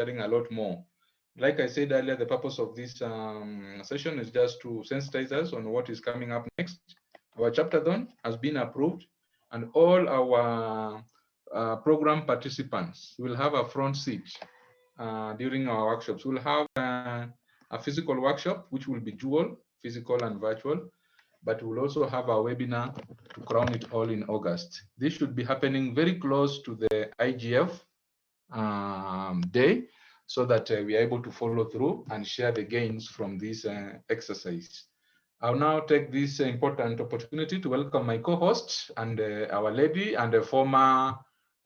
sharing a lot more. Like I said earlier, the purpose of this session is just to sensitize us on what is coming up next. Our chapter-thon has been approved, and all our program participants will have a front seat during our workshops. We'll have a physical workshop, which will be dual, physical and virtual, but we'll also have a webinar to crown it all in August. This should be happening very close to the IGF day, so that we are able to follow through and share the gains from this exercise. I'll now take this important opportunity to welcome my co-host and our lady and a former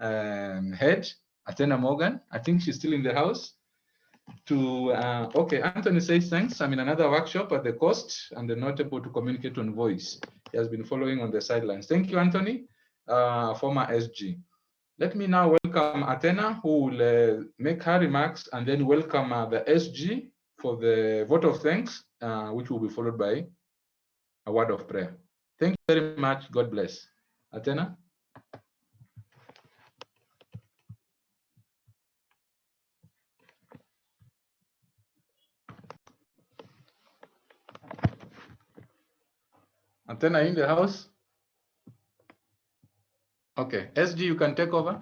head, Athena Morgan. I think she's still in the house. Okay, Anthony says thanks. I'm in another workshop at the coast and not able to communicate on voice. He has been following on the sidelines. Thank you, Anthony, former SG. Let me now welcome Athena, who will make her remarks, and then welcome the SG for the vote of thanks, which will be followed by a word of prayer. Thank you very much. God bless. Athena? Athena in the house? Okay, SG, you can take over.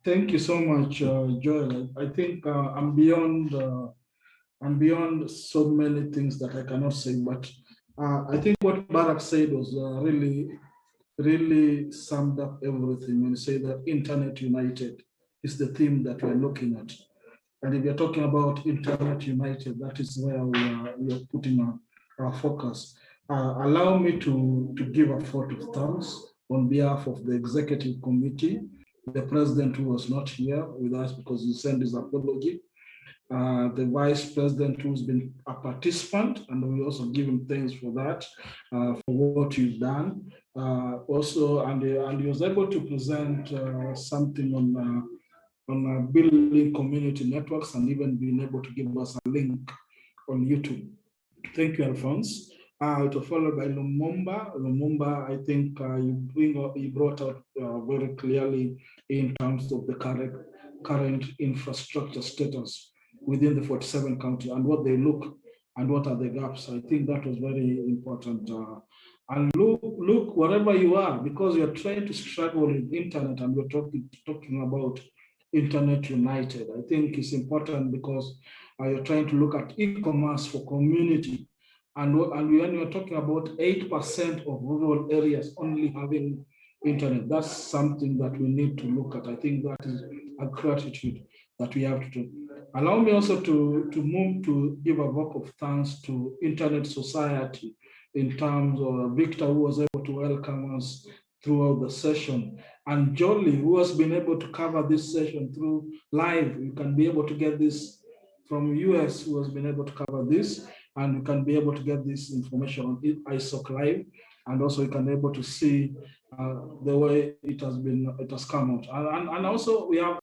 Thank you so much, Joel. I think I'm beyond so many things that I cannot say, but I think what Barak said was really summed up everything when you say that Internet United is the theme that we're looking at. And if you're talking about Internet United, that is where we are putting our focus. Allow me to give a vote of thanks on behalf of the executive committee, the president who was not here with us because he sent his apology, the vice president who's been a participant, and we also give him thanks for that, for what you've done. Also, and he was able to present something on building community networks and even being able to give us a link on YouTube. Thank you, Alphonse. It was followed by Lumumba. Lumumba, I think you brought out very clearly in terms of the current infrastructure status within the 47 counties and what they look and what are the gaps. I think that was very important. And look, wherever you are, because you're trying to struggle with internet and we're talking about Internet United. I think it's important because you're trying to look at e-commerce for community. And when you're talking about 8% of rural areas only having internet, that's something that we need to look at. I think that is a gratitude that we have to do. Allow me also to move to give a vote of thanks to Internet Society in terms of Victor, who was able to welcome us throughout the session, and Jolly, who has been able to cover this session through live. You can be able to get this from US, who has been able to cover this, and you can be able to get this information on ISOC Live, and also you can be able to see the way it has come out. And also we have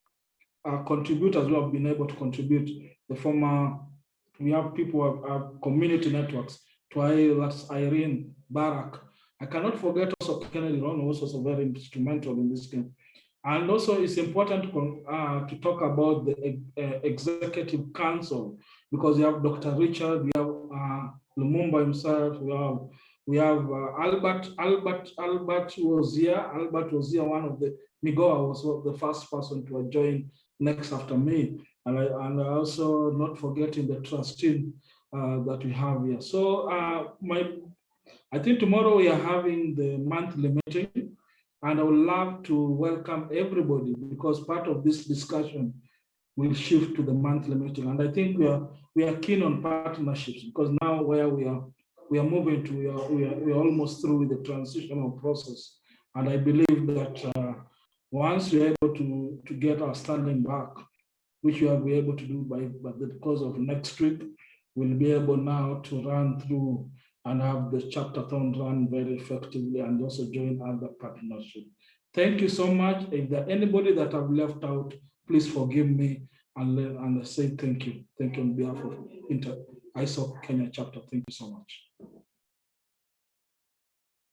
contributors who have been able to contribute. We have people who have community networks. That's Irene, Barak. I cannot forget also Kennedy Ron, who was also very instrumental in this game. And also it's important to talk about the executive council, because you have Dr. Richard, we have Lumumba himself, we have Albert was here. Albert was here, one of the, Migoa was the first person to join next after me. And I also not forgetting the trustee that we have here. So I think tomorrow we are having the monthly meeting, and I would love to welcome everybody because part of this discussion will shift to the monthly meeting. And I think we are keen on partnerships because now where we are moving to, we are almost through with the transitional process. And I believe that once we are able to get our standing back, which we will be able to do by the course of next week, we'll be able now to run through and have the chapter-thon run very effectively and also join other partnerships. Thank you so much. If there anybody that I've left out, please forgive me and say thank you. Thank you on behalf of ISOC Kenya chapter. Thank you so much.